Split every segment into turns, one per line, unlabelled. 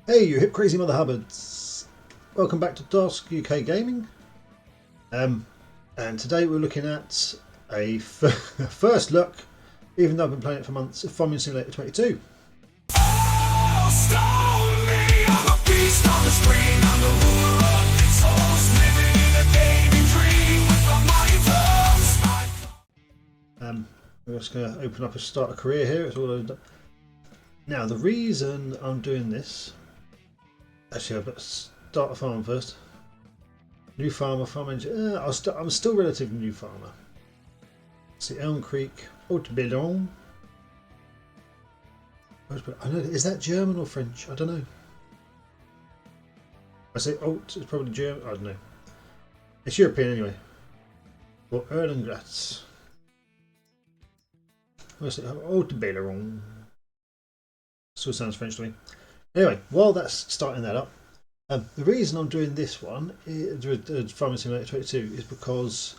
Hey, you hip crazy mother hubbards! Welcome back to Dusk UK Gaming. Um, and today we're looking at a first look, even though I've been playing it for months, of Farming Simulator 22. We're just going to open up and start a career here. It's all now, the reason I'm doing this, actually, I've got to start a farm first. New farmer, farm engineer. I'm still relatively new farmer. See, Elm Creek, Haute-Bellon. I know, is that German or French? I don't know. I say Alt, it's probably German. I don't know. It's European anyway. Or Erlengratz. Haute-Bellon. Still sounds French to me. Anyway, while that's starting that up, the reason I'm doing this one, Farming Simulator 22, is because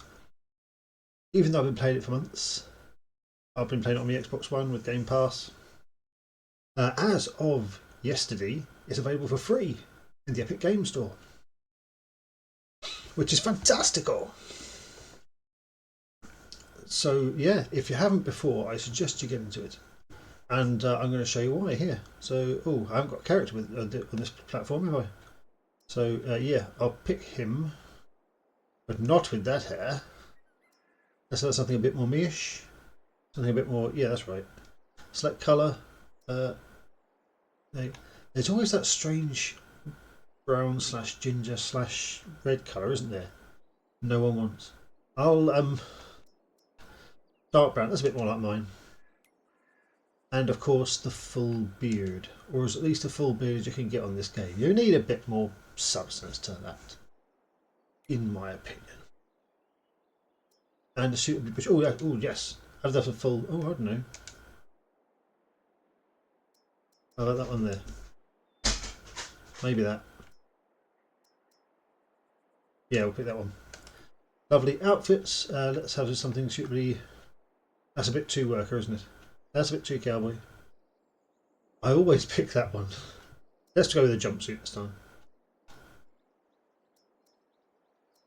even though I've been playing it for months, I've been playing it on the Xbox One with Game Pass. As of yesterday, it's available for free in the Epic Game Store, which is fantastical. So yeah, if you haven't before, I suggest you get into it, and I'm going to show you why here. So, I haven't got a character with on this platform, have I? So yeah, I'll pick him, but not with that hair. Let's have something a bit more me-ish. Something a bit more, yeah, that's right. Select colour. There's always that strange brown / ginger / red colour, isn't there? No one wants. I'll dark brown. That's a bit more like mine. And of course the full beard, or at least a full beard you can get on this game. You need a bit more substance to that, in my opinion. And the suit would be. Oh yes. Have that a full. Oh, I don't know. I like that one there. Maybe that. Yeah, we'll pick that one. Lovely outfits. Let's have something suitably. That's a bit too worker, isn't it? That's a bit too cowboy. I always pick that one. Let's go with a jumpsuit this time.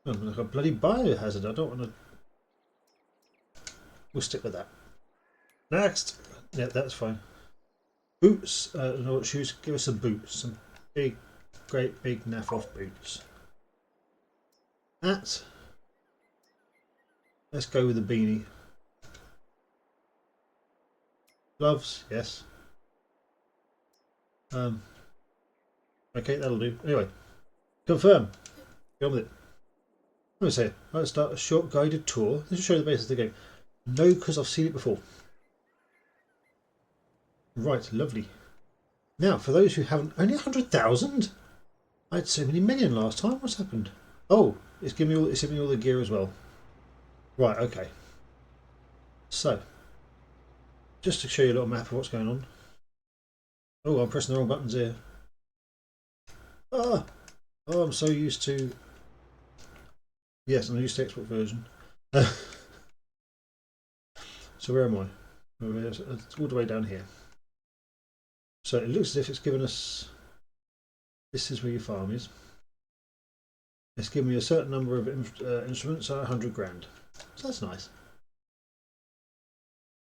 Oh, like a bloody biohazard. I don't want to. We'll stick with that. Next. Yeah, that's fine. Boots. No shoes. Give us some boots. Some big, great big naff off boots. Hat. Let's go with the beanie. Gloves. Yes. Okay, that'll do. Anyway, confirm. Get on with it. Let's say, let's start a short guided tour. This will show you the basics of the game. No, because I've seen it before. Right, lovely. Now, for those who haven't, only 100,000. I had so many million last time. What's happened? Oh, it's giving me all the gear as well. Right, okay. So, just to show you a little map of what's going on. Oh, I'm pressing the wrong buttons here. Ah, oh, I'm so used to. Yes, I'm used to export version. So where am I? It's all the way down here. So it looks as if it's given us. This is where your farm is. It's given me a certain number of instruments, 100 grand. So that's nice.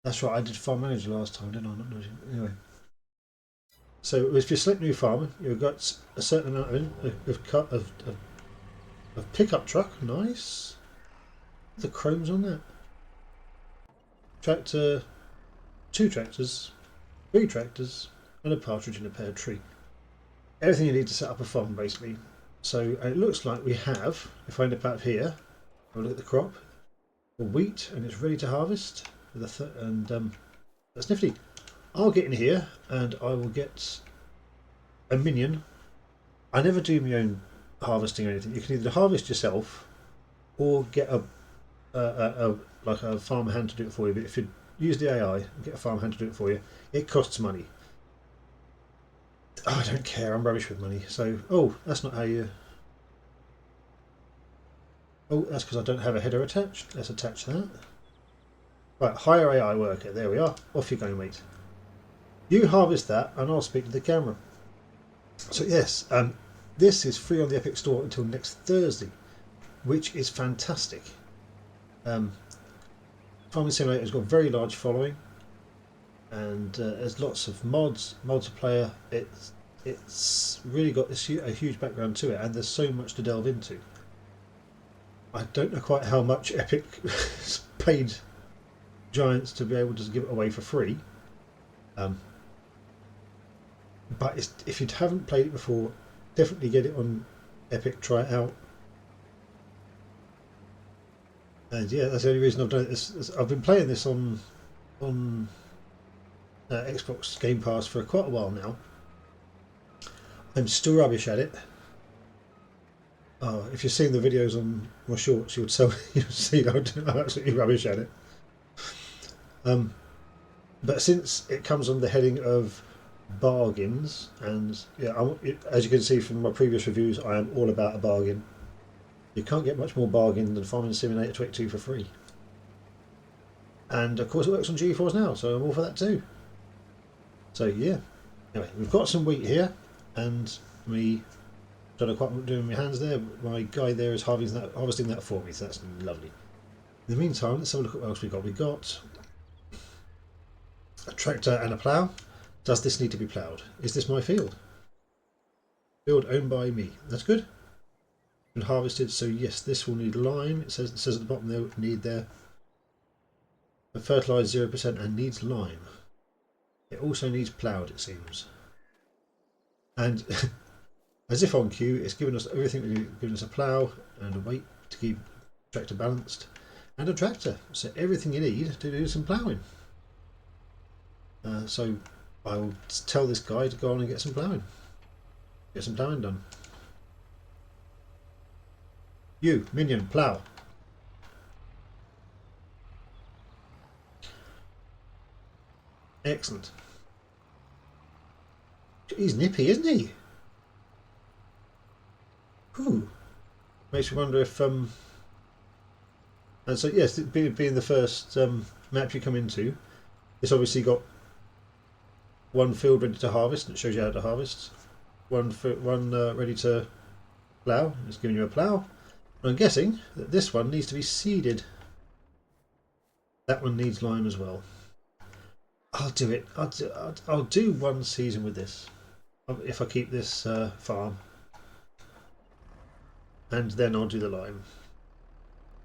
That's right, I did farm manager last time, didn't I? Not anyway. So if you select new farmer, you've got a certain amount of pickup truck. Nice. The chrome's on that. Tractor, 2 tractors, 3 tractors, and a partridge in a pear tree. Everything you need to set up a farm, basically. So it looks like we have, if I end up out here, I'll look at the crop, the wheat, and it's ready to harvest. That's nifty. I'll get in here and I will get a minion. I never do my own harvesting or anything. You can either harvest yourself or get like a farm hand to do it for you. But if you use the AI and get a farm hand to do it for you, it costs money. Oh, I don't care. I'm rubbish with money. So, that's not how you. Oh, that's because I don't have a header attached. Let's attach that. Right, hire AI worker. There we are. Off you go, mate. You harvest that, and I'll speak to the camera. So yes, this is free on the Epic Store until next Thursday, which is fantastic. Um, Farming Simulator has got a very large following, and there's lots of mods, multiplayer. It's really got a huge background to it, and there's so much to delve into. I don't know quite how much Epic paid Giants to be able to give it away for free. Um, but if you haven't played it before, definitely get it on Epic, try it out. And yeah, that's the only reason I've done it. I've been playing this on Xbox Game Pass for quite a while now. I'm still rubbish at it. Oh, if you've seen the videos on my shorts, you'll see I'm absolutely rubbish at it. But since it comes under the heading of bargains, and yeah, as you can see from my previous reviews, I am all about a bargain. You can't get much more bargain than Farming Simulator 22 for free. And of course it works on GeForce Now, so I'm all for that too. So yeah, anyway, we've got some wheat here, and me don't know quite what I'm doing with my hands there. My guy there is harvesting that for me, so that's lovely. In the meantime, let's have a look at what else we got. We got a tractor and a plough. Does this need to be ploughed? Is this my field? Field owned by me. That's good. Been harvested, so yes, this will need lime. It says at the bottom there, need there. Fertilised 0% and needs lime. It also needs ploughed, it seems. And as if on cue, it's given us everything. It's given us a plough and a weight to keep the tractor balanced, and a tractor. So everything you need to do some ploughing. So I will tell this guy to go on and get some ploughing. Get some ploughing done. You, minion, plough. Excellent. He's nippy, isn't he? Ooh. Makes me wonder if and so yes, being the first map you come into, it's obviously got one field ready to harvest, and it shows you how to harvest. One ready to plough, it's giving you a plough. And I'm guessing that this one needs to be seeded. That one needs lime as well. I'll do it. I'll do one season with this if I keep this farm, and then I'll do the lime.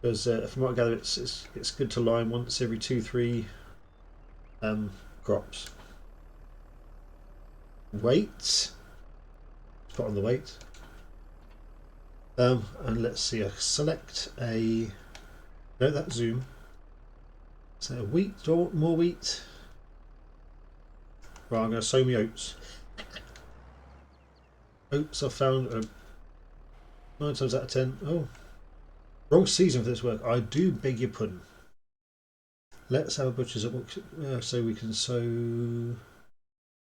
Because from what I gather, it's good to lime once every 2-3 crops. Weight. Put on the weight. And let's see. Select a. No, that's zoom. So wheat. Do I want more wheat? Right, I'm going to sow me oats. Oats I found 9 times out of 10. Oh, wrong season for this work. I do beg your pardon. Let's have a butcher's at so we can sow.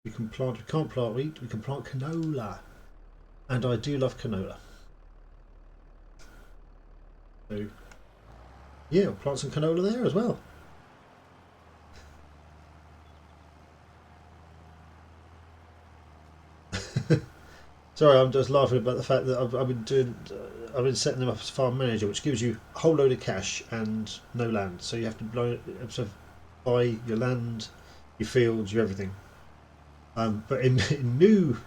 We can plant. We can't plant wheat. We can plant canola, and I do love canola. So yeah, we'll plant some canola there as well. Sorry, I'm just laughing about the fact that I've been setting them up as farm manager, which gives you a whole load of cash and no land. So you have to buy your land, your fields, your everything. But in new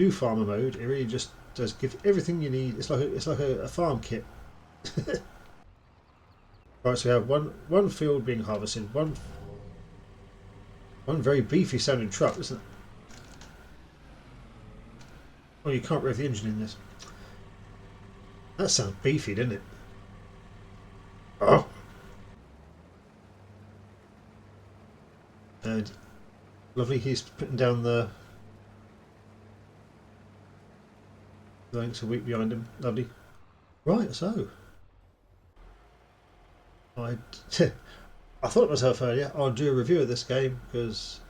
farmer mode, it really just does give everything you need. It's like a farm kit. Right, so we have one field being harvested, one very beefy sounding truck, isn't it? Oh, you can't rev the engine in this. That sounds beefy, doesn't it? Oh. And lovely, he's putting down the links of wheat behind him. Lovely. Right, so I I thought to myself earlier, I'll do a review of this game because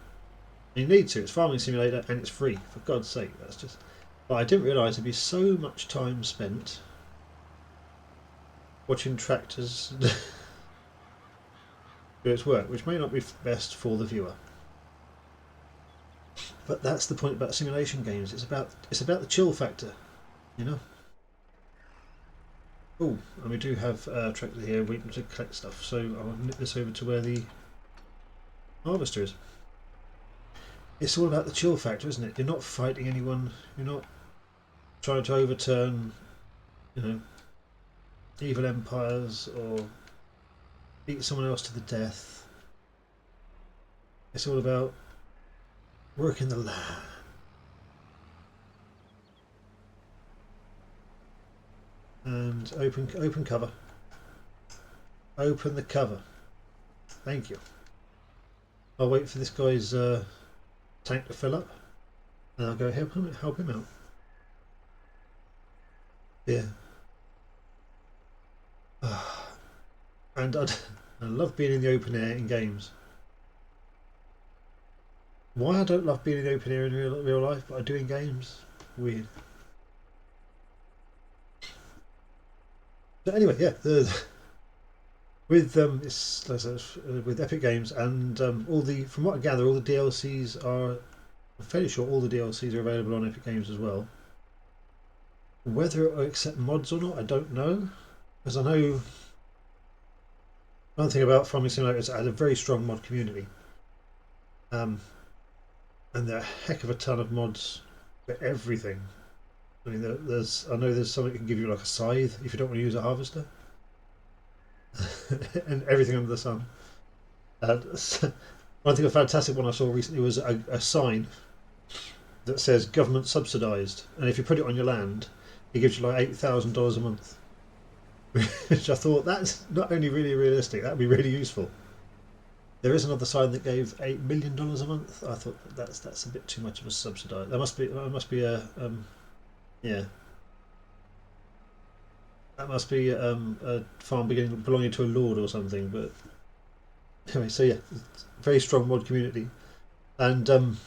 you need to. It's Farming Simulator and it's free. For God's sake, that's just. But I didn't realise there'd be so much time spent watching tractors do its work, which may not be best for the viewer. But that's the point about simulation games. It's about the chill factor, you know. Oh, and we do have a tractor here waiting to collect stuff. So I'll nip this over to where the harvester is. It's all about the chill factor, isn't it? You're not fighting anyone. You're not trying to overturn, you know, evil empires or beat someone else to the death. It's all about working the land. And open cover. Open the cover. Thank you. I'll wait for this guy's tank to fill up, and I'll go help him out. Yeah. And I love being in the open air in games. Why I don't love being in the open air in real life, but I do in games. Weird. But anyway, yeah, with with Epic Games and all the, from what I gather, all the DLCs are. I'm fairly sure all the DLCs are available on Epic Games as well. Whether it will accept mods or not, I don't know, because I know one thing about Farming Simulator is it had a very strong mod community, and there are a heck of a ton of mods for everything. I mean, I know there's something that can give you like a scythe if you don't want to use a harvester, and everything under the sun. One thing, a fantastic one I saw recently was a sign that says government subsidised, and if you put it on your land, it gives you like $8,000 a month. Which I thought, that's not only really realistic, that would be really useful. There is another sign that gave $8 million a month. I thought that's a bit too much of a subsidise. There must be a yeah. That must be a farm belonging to a lord or something. But anyway, so yeah, very strong mod community, and I'm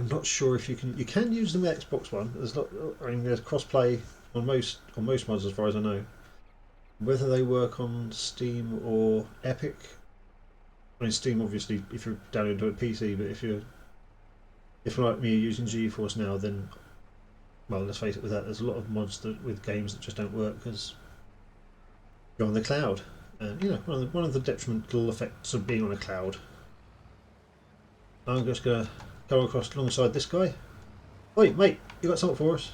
not sure if you can use them with Xbox One. There's cross-play on most mods as far as I know. Whether they work on Steam or Epic, I mean Steam obviously if you're down into a PC, but if like me using GeForce Now, then well, let's face it, with that there's a lot of mods with games that just don't work because you're on the cloud, and you know one of the detrimental effects of being on a cloud. I'm just gonna go across alongside this guy. Oi, mate, you got something for us?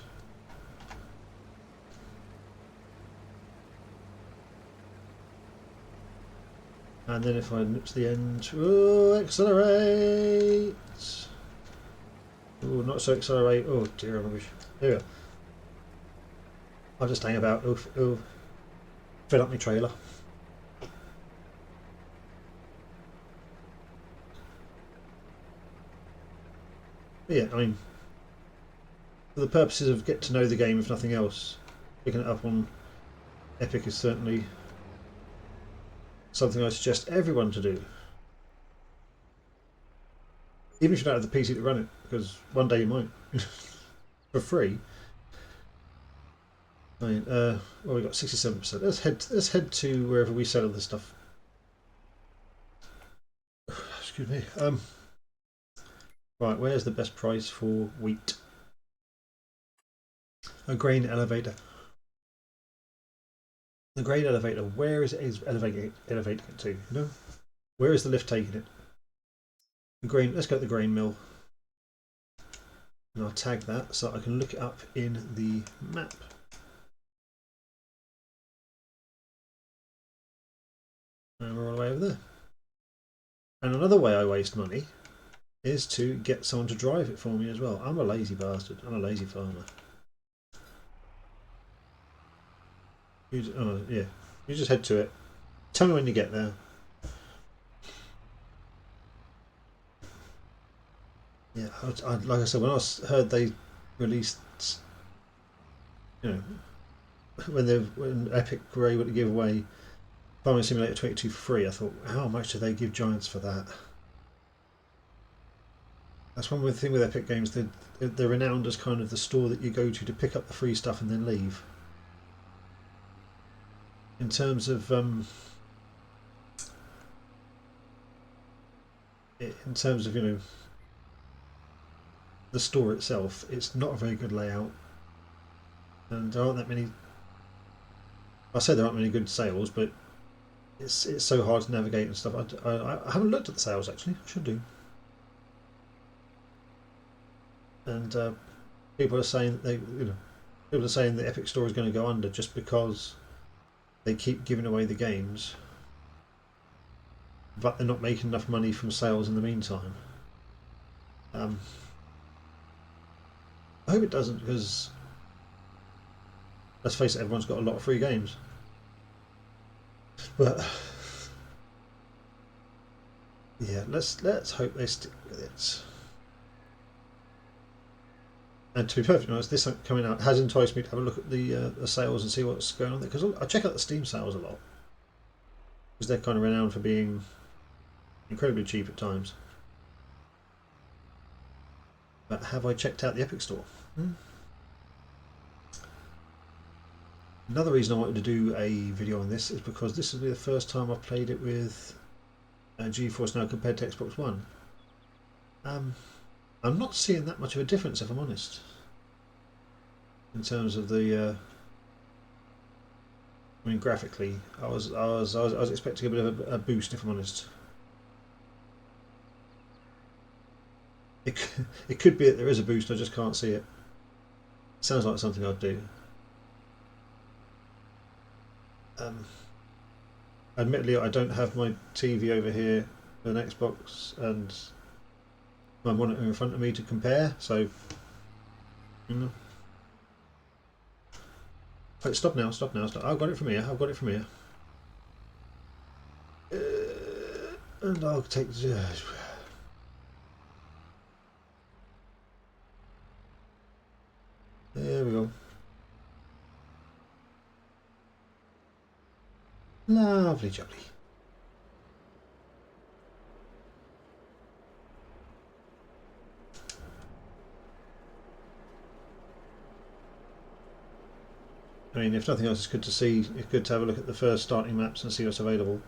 And then if I nip to the end, oh, accelerate! Oh, not so accelerate. Oh dear, I wish. There we go. I'll just hang about. Oh, fill up my trailer. But yeah, I mean, for the purposes of get to know the game, if nothing else, picking it up on Epic is certainly something I suggest everyone to do. Even if you don't have the PC to run it, because one day you might. For free. I mean, well, we got 67%. Let's head to wherever we sell the stuff. Excuse me. Right, where's the best price for wheat? A grain elevator. The grain elevator. Where is elevating it to? You know, where is the lift taking it? The grain. Let's go to the grain mill, and I'll tag that so I can look it up in the map. And we're all the way over there. And another way I waste money is to get someone to drive it for me as well. I'm a lazy bastard. I'm a lazy farmer. Yeah, you just head to it. Tell me when you get there. Yeah, like I said, when I heard they released, you know, when Epic were able to give away Farming Simulator 22 for free, I thought, how much do they give Giants for that? That's one thing with Epic Games. They're renowned as kind of the store that you go to pick up the free stuff and then leave. In terms of you know, the store itself, it's not a very good layout, and there aren't that many. I say there aren't many good sales, but it's so hard to navigate and stuff. I haven't looked at the sales actually. I should do. And people are saying that people are saying the Epic Store is going to go under just because they keep giving away the games, but they're not making enough money from sales in the meantime. I hope it doesn't, because let's face it, everyone's got a lot of free games. But yeah, let's hope they stick with it. And to be perfectly honest, this coming out has enticed me to have a look at the sales and see what's going on there, because I check out the Steam sales a lot, because they're kind of renowned for being incredibly cheap at times. But have I checked out the Epic Store? Another reason I wanted to do a video on this is because this will be the first time I've played it with GeForce Now compared to Xbox One. I'm not seeing that much of a difference, if I'm honest, in terms of the. I mean, graphically, I was expecting a bit of a boost, if I'm honest. It could be that there is a boost, I just can't see it. Sounds like something I'd do. Admittedly, I don't have my TV over here, an Xbox, and my monitor in front of me to compare, so you know. Wait, stop now, stop now, stop. I've got it from here, I've got it from here. And I'll take. There we go. Lovely jubbly. I mean, if nothing else, it's good to see. It's good to have a look at the first starting maps and see what's available.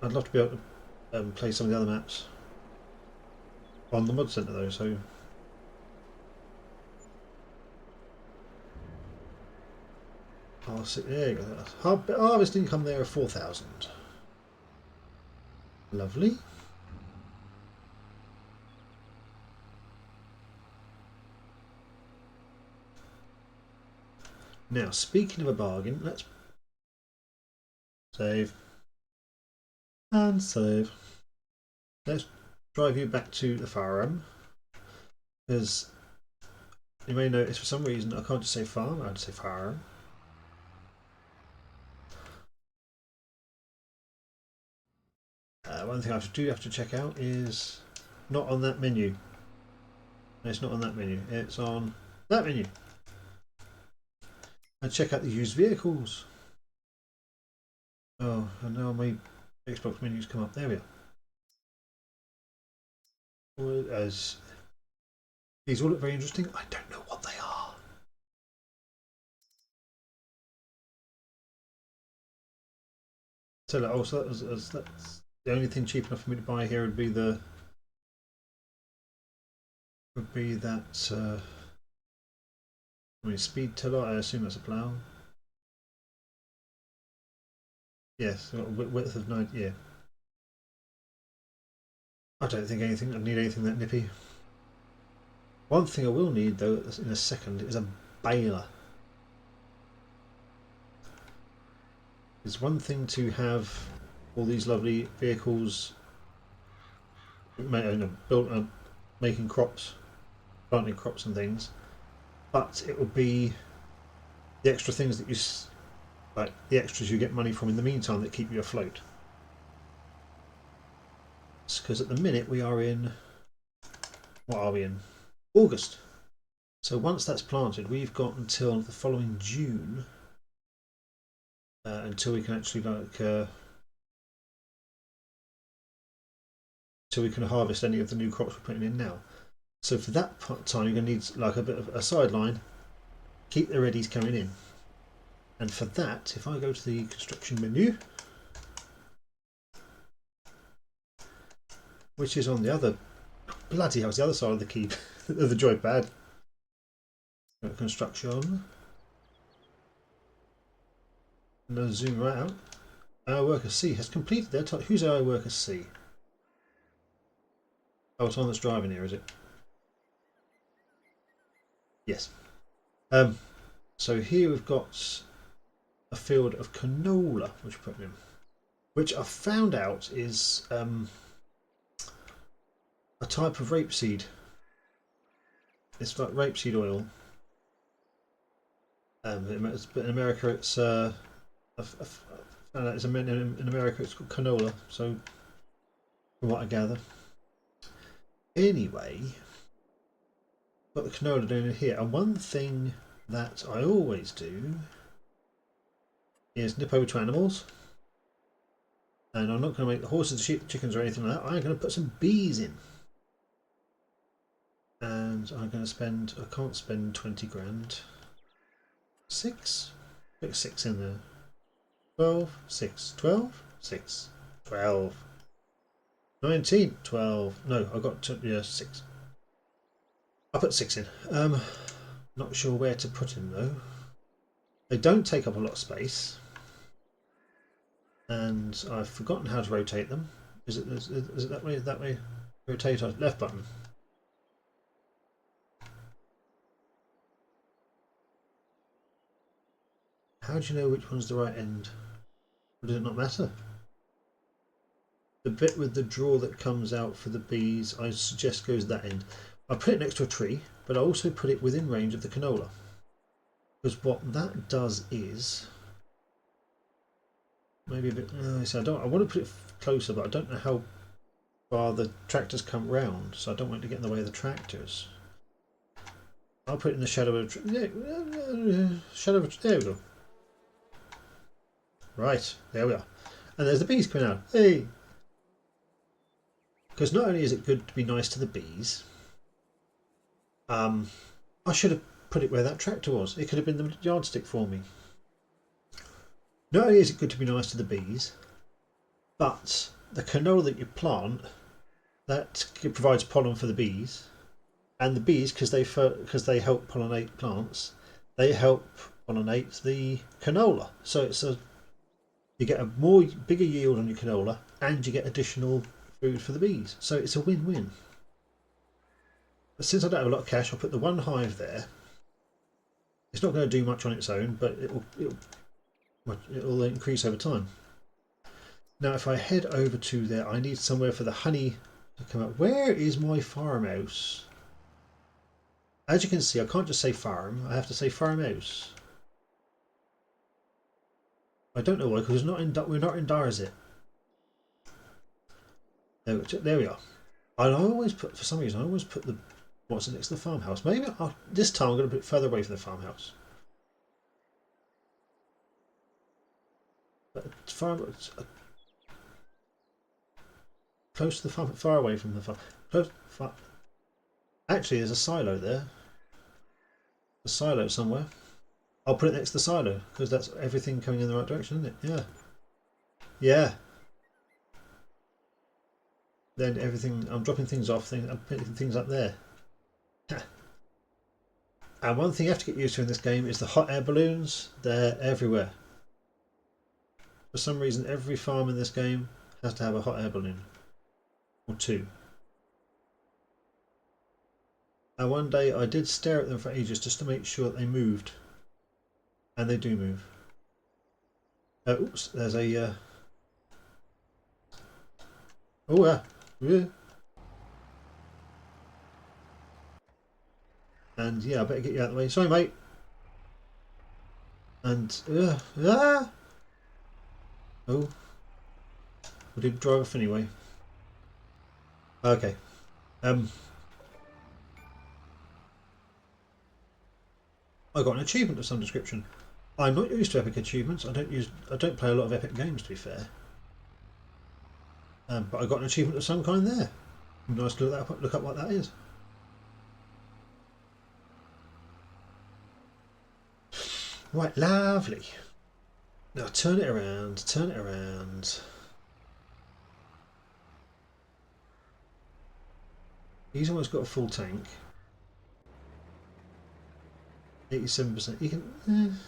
I'd love to be able to play some of the other maps on the mod centre though. So I'll see. There you go. Harvest income there of 4,000. Lovely. Now, speaking of a bargain, let's save and save. Let's drive you back to the farm, because you may notice for some reason I can't just say farm, I have to say farm. One thing I do have to check out is not on that menu. No, it's not on that menu. It's on that menu. And check out the used vehicles. Oh, and now my Xbox menus come up. There we are. As these all look very interesting. I don't know what they are. So, also, that's the only thing cheap enough for me to buy here would be that. I mean, speed tiller. I assume that's a plough. Yes, width of 9. Yeah. I don't think I need anything that nippy. One thing I will need though in a second is a baler. It's one thing to have all these lovely vehicles built making crops, planting crops and things, but it would be the extra things that like the extras you get money from in the meantime that keep you afloat. Because at the minute we are in, what are we in? August. So once that's planted, we've got until the following June until we can actually until we can harvest any of the new crops we're putting in now. So for that time, you're going to need like a bit of a sideline, keep the readies coming in. And for that, if I go to the construction menu, which is on the other bloody hell, it's the other side of the key of the joypad. Construction. And then zoom right out. Our worker C has completed their task. Who's our worker C? Oh, it's one that's driving here, is it? Yes. So here we've got a field of canola, which we put in, which I found out is a type of rapeseed. It's like rapeseed oil. But in America, it's in America it's called canola. So, from what I gather. Anyway, got the canola down in here, and one thing that I always do is nip over to animals. And I'm not going to make the horses, the sheep, chickens, or anything like that. I'm going to put some bees in. And I'm going to spend, I can't spend 20 grand. 6? Put 6 in there. 12, 6, 12, 6, 12, 19, 12. No, I got 6. I put 6 in. Not sure where to put them though. They don't take up a lot of space. And I've forgotten how to rotate them. Is it that way? That way? Rotate on left button. How do you know which one's the right end? Or does it not matter? The bit with the drawer that comes out for the bees, I suggest goes that end. I put it next to a tree, but I also put it within range of the canola. Because what that does is maybe a bit. I want to put it closer, but I don't know how far the tractors come round, so I don't want it to get in the way of the tractors. I'll put it in the shadow of a tree. Yeah, shadow of a tree. There we go. Right, there we are. And there's the bees coming out. Hey! Because not only is it good to be nice to the bees, I should have put it where that tractor was. It could have been the yardstick for me. Not only is it good to be nice to the bees, but the canola that you plant, that provides pollen for the bees, and the bees, because they help pollinate plants, they help pollinate the canola. So you get a bigger yield on your canola, and you get additional food for the bees. So it's a win-win. But since I don't have a lot of cash, I'll put the one hive there. It's not going to do much on its own, but it'll increase over time. Now, if I head over to there, I need somewhere for the honey to come out. Where is my farmhouse? As you can see, I can't just say farm. I have to say farmhouse. I don't know why, because we're not in Darzit. There we are. I always put, for some reason, I always put the what's next to the farmhouse. Maybe this time I'm going to put it further away from the farmhouse. But close to the farm, far away from the farm. Actually, there's a silo there. A silo somewhere. I'll put it next to the silo because that's everything coming in the right direction, isn't it? Yeah. Yeah. Then everything, I'm dropping things off, I'm putting things up there. And one thing you have to get used to in this game is the hot air balloons. They're everywhere. For some reason, every farm in this game has to have a hot air balloon. Or 2. And one day I did stare at them for ages just to make sure that they moved. And they do move. Oops, there's a... Oh, yeah. And yeah, I better get you out of the way. Sorry, mate. And... Oh. We did drive off anyway. Okay. I got an achievement of some description. I'm not used to epic achievements. I don't play a lot of epic games, to be fair. But I got an achievement of some kind there. Nice to look up what that is. Right, lovely. Now turn it around, turn it around. He's almost got a full tank. 87%. You can.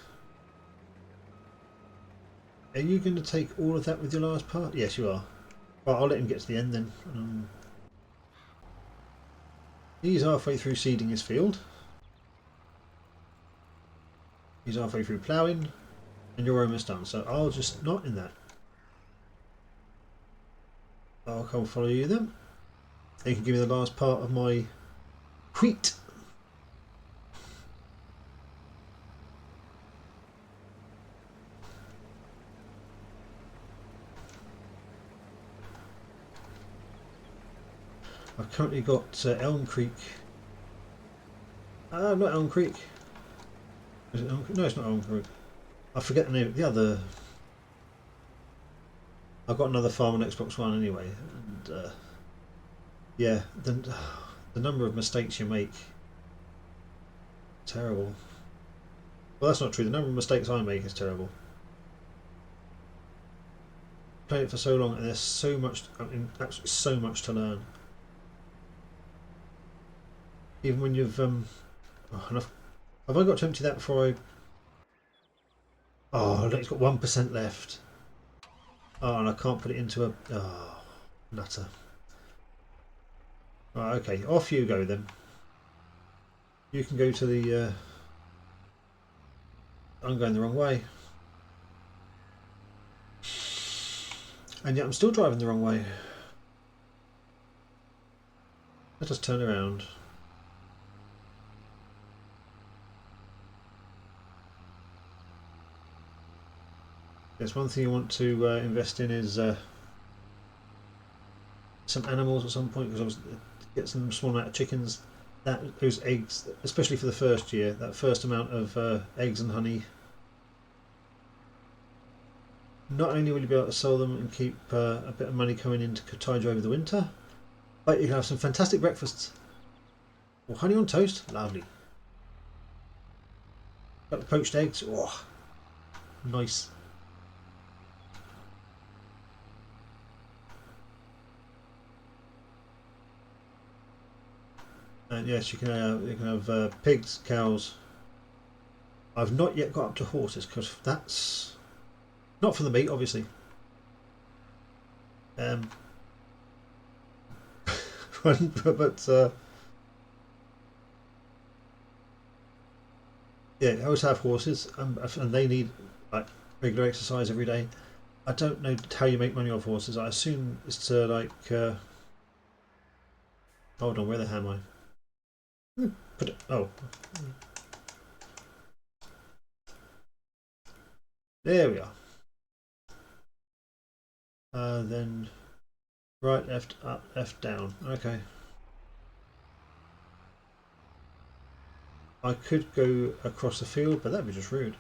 Are you going to take all of that with your last part? Yes, you are. Well, I'll let him get to the end then. He's halfway through seeding his field. He's halfway through ploughing, and you're almost done. So I'll just not in that. I'll come follow you then. And you can give me the last part of my wheat. I've currently got Elm Creek. Not Elm Creek. Is it Elm Creek? No, it's not Elm Creek. I forget the name. The other. I've got another farm on Xbox One anyway, and yeah, the number of mistakes you make, terrible. Well, that's not true. The number of mistakes I make is terrible. Played it for so long, and there's so much. I mean, absolutely so much to learn. Even when you've enough. Have I got to empty that before I? Oh, look, it's got 1% left. Oh, and I can't put it into a. Oh, nutter. Right, okay, off you go then. You can go to the. I'm going the wrong way. And yet I'm still driving the wrong way. Let us turn around. There's one thing you want to invest in is some animals at some point, because obviously get some small amount of chickens. Those eggs, especially for the first year, that first amount of eggs and honey. Not only will you be able to sell them and keep a bit of money coming in to tide you over the winter, but you can have some fantastic breakfasts. Oh, honey on toast, lovely. Got the poached eggs, oh, nice. And yes, you can have pigs, cows. I've not yet got up to horses because that's not for the meat, obviously. But yeah, I always have horses, and they need like regular exercise every day. I don't know how you make money off horses. I assume it's to like. Hold on, where the hell am I? Put it. Oh, there we are. Then right, left, up, left, down. Okay. I could go across the field, but that'd be just rude.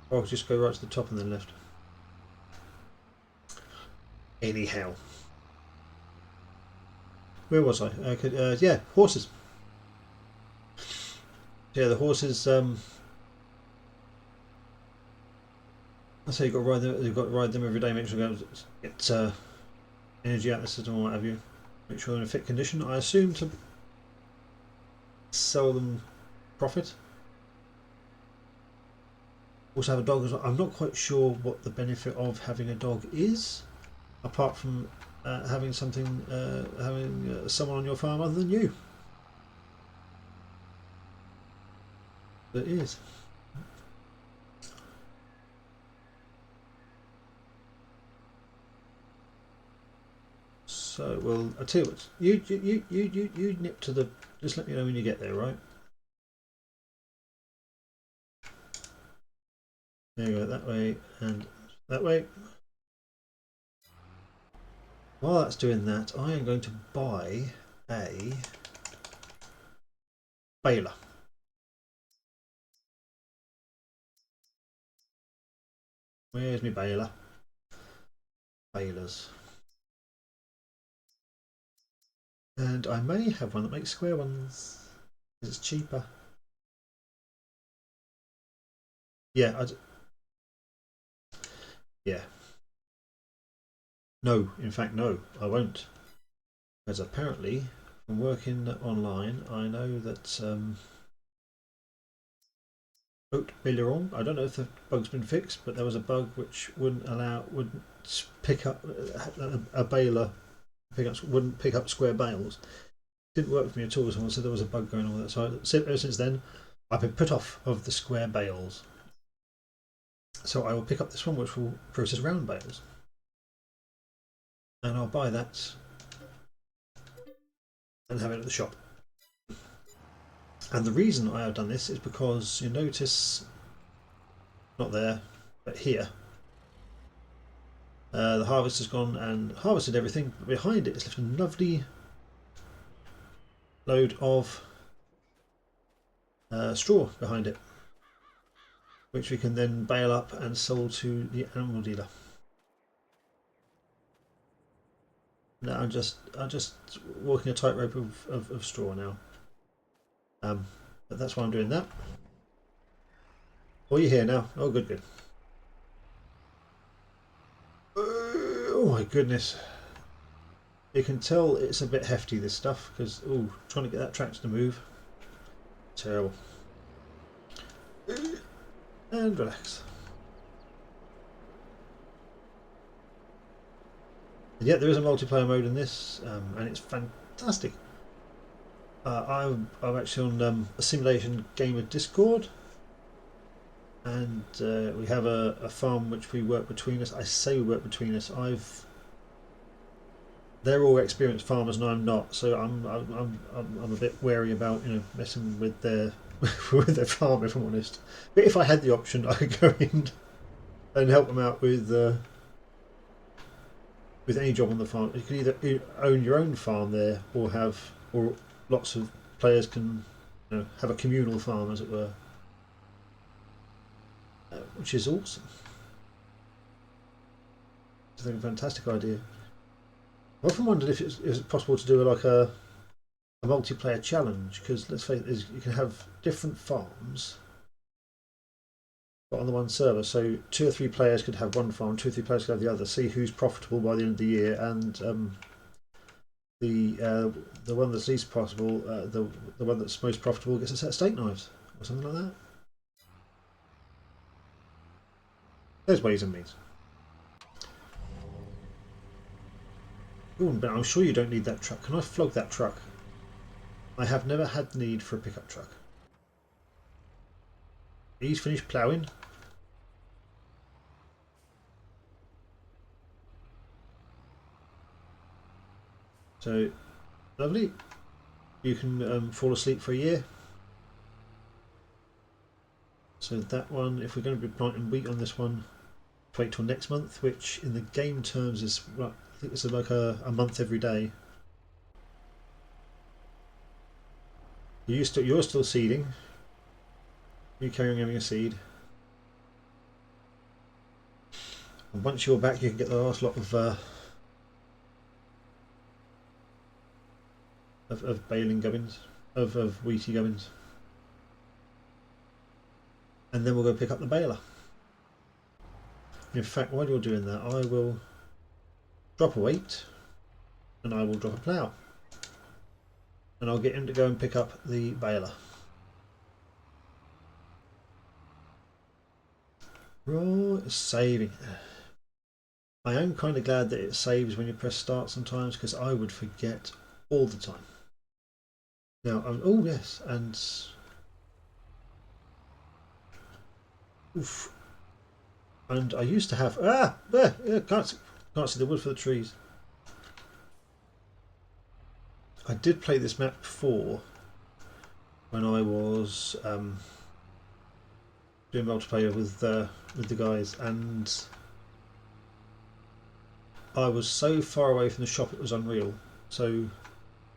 Or I could just go right to the top and then left. Anyhow, where was I? Yeah, horses. Yeah, the horses. I say you've got to ride them. You've got to ride them every day. Make sure you get energy out of the system or what have you. Make sure they're in a fit condition. I assume to sell them profit. Also have a dog as well. I'm not quite sure what the benefit of having a dog is, apart from having someone on your farm other than you. But it is. So, well, I tell you what. You nip to the. Just let me know when you get there, right? There you go. That way and that way. While that's doing that, I am going to buy a baler. Where's my baler? Balers. And I may have one that makes square ones. It's cheaper. Yeah, yeah. No, in fact, no, I won't. Because apparently, from working online, I know that Haute Bileron, I don't know if the bug's been fixed, but there was a bug which wouldn't pick up a baler, wouldn't pick up square bales. Didn't work for me at all. Someone said there was a bug going on with it. So ever since then, I've been put off of the square bales. So I will pick up this one, which will process round bales, and I'll buy that and have it at the shop. And the reason I have done this is because you notice, not there, but here, the harvest has gone and harvested everything. But behind it is left a lovely load of straw behind it, which we can then bale up and sell to the animal dealer. Now I'm just walking a tightrope of straw now. But that's why I'm doing that. Oh, you're here now. Oh, good, good. Oh my goodness. You can tell it's a bit hefty, this stuff, because, oh, trying to get that tractor to move. Terrible. And relax. And yet there is a multiplayer mode in this, and it's fantastic. I'm actually on a simulation gamer Discord, and we have a farm which we work between us. I say we work between us. They're all experienced farmers and I'm not, so I'm a bit wary about messing with their with their farm, if I'm honest. But if I had the option, I could go in and help them out with any job on the farm. You can either own your own farm there, or lots of players can have a communal farm, as it were, which is awesome. I think a fantastic idea. I've often wondered if it's possible to do like a multiplayer challenge, because let's face it, you can have different farms but on the one server, so 2 or 3 players could have one farm, 2 or 3 players could have the other, see who's profitable by the end of the year, and the one that's least possible, the one that's most profitable gets a set of steak knives or something like that. There's ways and means. Ooh, but I'm sure you don't need that truck. Can I flog that truck? I have never had the need for a pickup truck. He's finished ploughing. So, lovely. You can fall asleep for a year. So that one, if we're going to be planting wheat on this one, wait till next month, which in the game terms is, well, I think it's like a month every day. You're still seeding. You carry on having a seed. And once you're back, you can get the last lot of baling gubbins, of wheaty gubbins, and then we'll go pick up the baler. In fact, while you're doing that, I will drop a weight, and I will drop a plough, and I'll get him to go and pick up the baler. Right, it's saving. I am kind of glad that it saves when you press start sometimes, because I would forget all the time. Now, oh yes, and oof, and I used to have can't see the wood for the trees. I did play this map before when I was doing multiplayer with the guys, and I was so far away from the shop it was unreal. So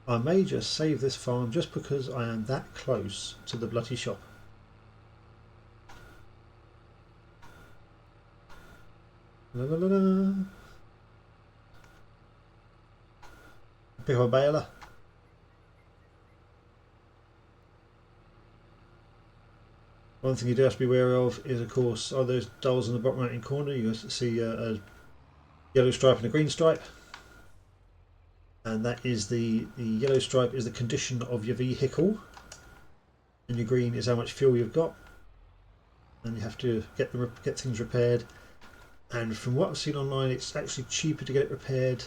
I may just save this farm just because I am that close to the bloody shop. La, la, la, la. Pick up a baler. One thing you do have to be aware of is, of course, those dolls in the bottom right hand corner. You see yellow stripe and a green stripe, and that is the yellow stripe is the condition of your vehicle, and your green is how much fuel you've got, and you have to get things repaired. And from what I've seen online, it's actually cheaper to get it repaired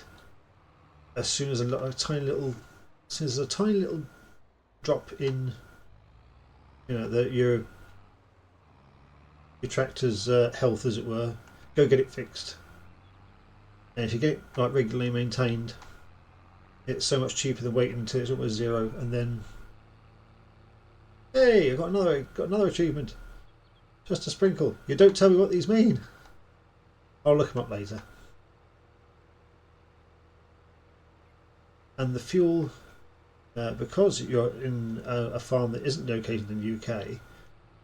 as soon as a tiny little drop in, you know, your tractor's health, as it were. Go get it fixed. And if you get it like regularly maintained, it's so much cheaper than waiting until it's almost zero and then, hey, I got another achievement. Just a sprinkle. You don't tell me what these mean. I'll look them up later. And the fuel, because you're in a farm that isn't located in the UK.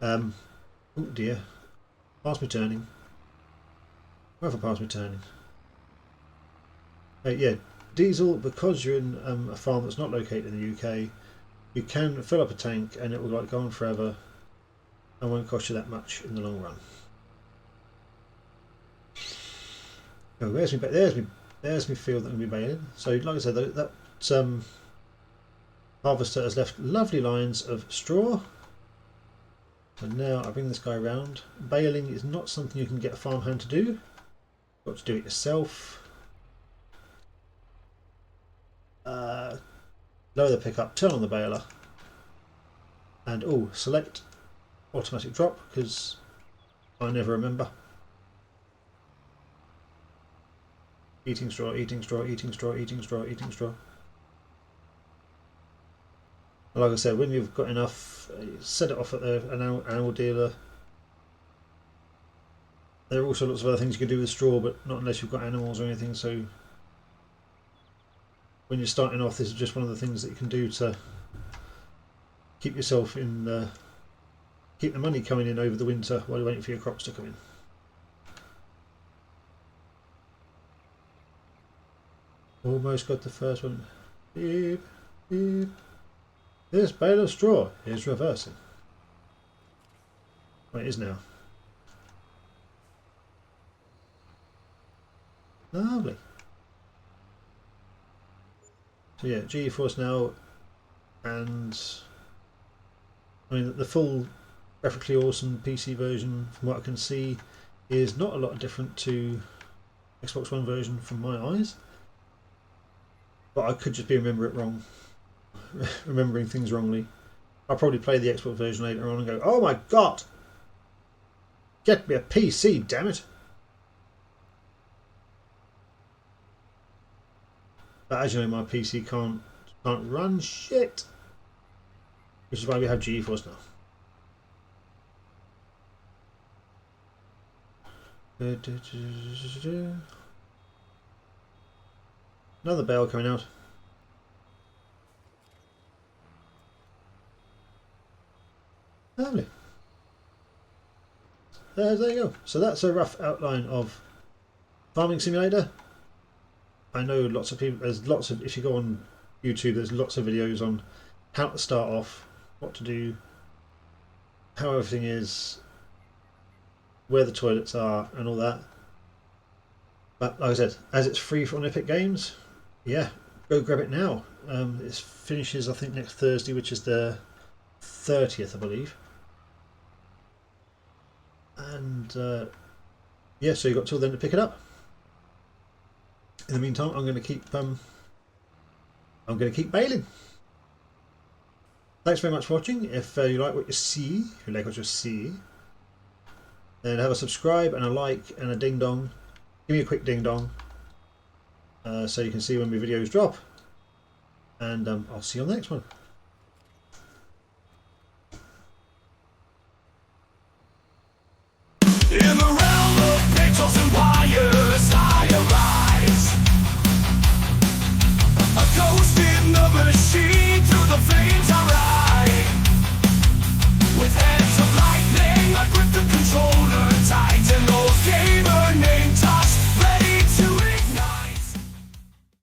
Oh dear, pass me turning. Wherever pass me turning. Yeah, diesel, because you're in a farm that's not located in the UK, you can fill up a tank and it will like go on forever and won't cost you that much in the long run. Oh, there's me field that I'm going to be baling. So like I said, that harvester has left lovely lines of straw. And now I bring this guy around. Baling is not something you can get a farmhand to do. You've got to do it yourself. Lower the pickup, turn on the baler, and select automatic drop, because I never remember. Eating straw, eating straw, eating straw, eating straw, eating straw. Like I said, when you've got enough, set it off at an animal dealer. There are also lots of other things you can do with straw, but not unless you've got animals or anything. So when you're starting off, this is just one of the things that you can do to keep yourself in, keep the money coming in over the winter while you're waiting for your crops to come in. Almost got the first one. Beep, beep. This bale of straw is reversing. Well, it is now. Lovely. So yeah, GeForce Now, and I mean the full graphically awesome PC version, from what I can see, is not a lot different to Xbox One version from my eyes. But I could just be remembering things wrongly. I'll probably play the Xbox version later on and go, oh my god! Get me a PC, damn it! But as you know, my PC can't run shit. Which is why we have GeForce Now. Another bale coming out. Lovely. There you go. So that's a rough outline of Farming Simulator. I know lots of people, if you go on YouTube, there's lots of videos on how to start off, what to do, how everything is, where the toilets are and all that. But like I said, as it's free from Epic Games, yeah, go grab it now. It finishes, I think, next Thursday, which is the 30th, I believe. And yeah, so you've got till then to pick it up. In the meantime, I'm going to keep baling. Thanks very much for watching. If you like what you see, then have a subscribe and a like and a ding dong. Give me a quick ding dong, so you can see when my videos drop. And I'll see you on the next one.